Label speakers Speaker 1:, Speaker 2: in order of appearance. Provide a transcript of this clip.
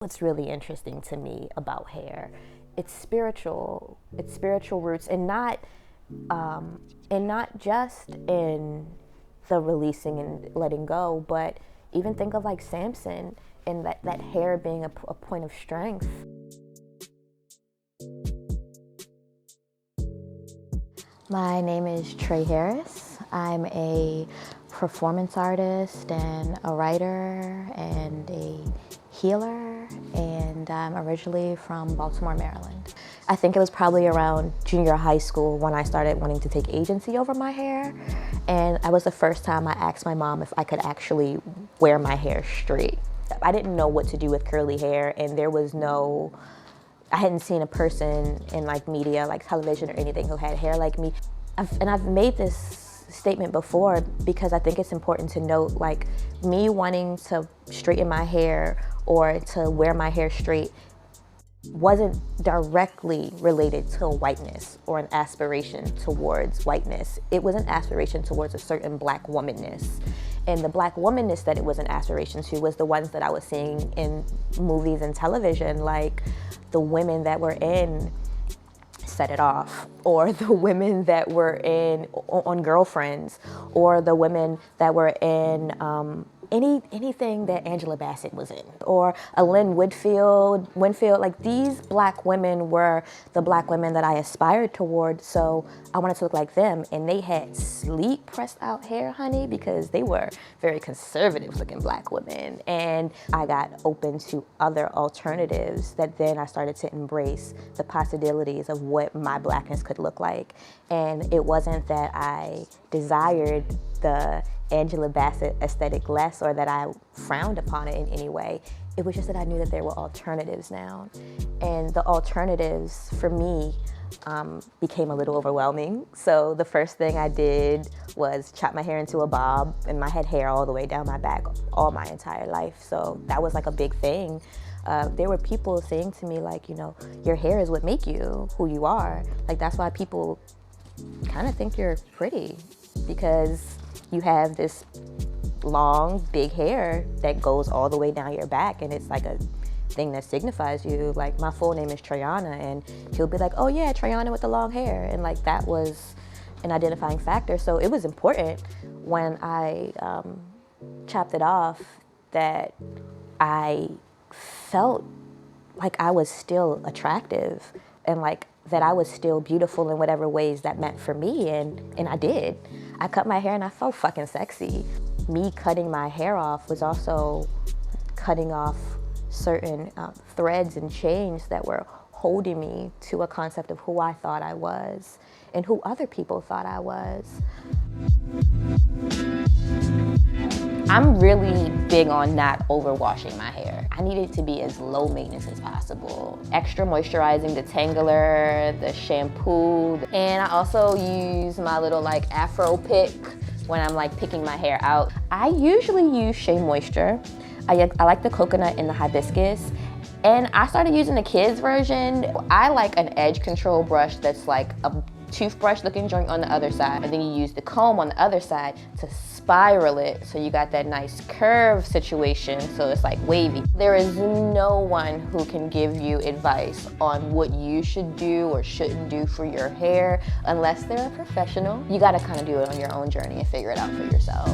Speaker 1: what's really interesting to me about hair. It's spiritual roots, and not just in the releasing and letting go, but even think of like Samson and that hair being a point of strength. My name is Trae Harris. I'm a performance artist and a writer and a healer, and I'm originally from Baltimore, Maryland. I think it was probably around junior high school when I started wanting to take agency over my hair, and that was the first time I asked my mom if I could actually wear my hair straight. I didn't know what to do with curly hair, and I hadn't seen a person in like media, like television or anything, who had hair like me. I've made this statement before because I think it's important to note, like, me wanting to straighten my hair or to wear my hair straight wasn't directly related to whiteness or an aspiration towards whiteness. It was an aspiration towards a certain black womanness. And the black womanness that it was an aspiration to was the ones that I was seeing in movies and television, like the women that were in Set It Off, or the women that were on Girlfriends, or the women that were in anything that Angela Bassett was in, or a Lynn Winfield. Like, these black women were the black women that I aspired toward, so I wanted to look like them. And they had sleek pressed out hair, honey, because they were very conservative looking black women. And I got open to other alternatives that then I started to embrace the possibilities of what my blackness could look like. And it wasn't that I desired the Angela Bassett aesthetic less, or that I frowned upon it in any way. It was just that I knew that there were alternatives now. And the alternatives for me became a little overwhelming. So the first thing I did was chop my hair into a bob, and I had hair all the way down my back all my entire life. So that was like a big thing. There were people saying to me, like, you know, your hair is what make you who you are. Like, that's why people kind of think you're pretty, because you have this long, big hair that goes all the way down your back, and it's like a thing that signifies you. Like, my full name is Trayana, and he'll be like, oh yeah, Trayana with the long hair. And like, that was an identifying factor. So it was important when I chopped it off that I felt like I was still attractive, and like that I was still beautiful in whatever ways that meant for me, and I did. I cut my hair and I felt fucking sexy. Me cutting my hair off was also cutting off certain threads and chains that were holding me to a concept of who I thought I was and who other people thought I was. I'm really big on not overwashing my hair. I need it to be as low maintenance as possible. Extra moisturizing, detangler, the shampoo. And I also use my little like Afro pick when I'm like picking my hair out. I usually use Shea Moisture. I like the coconut and the hibiscus. And I started using the kids version. I like an edge control brush that's like a toothbrush looking joint on the other side, and then you use the comb on the other side to spiral it, so you got that nice curve situation, so it's like wavy. There is no one who can give you advice on what you should do or shouldn't do for your hair unless they're a professional. You gotta kind of do it on your own journey and figure it out for yourself.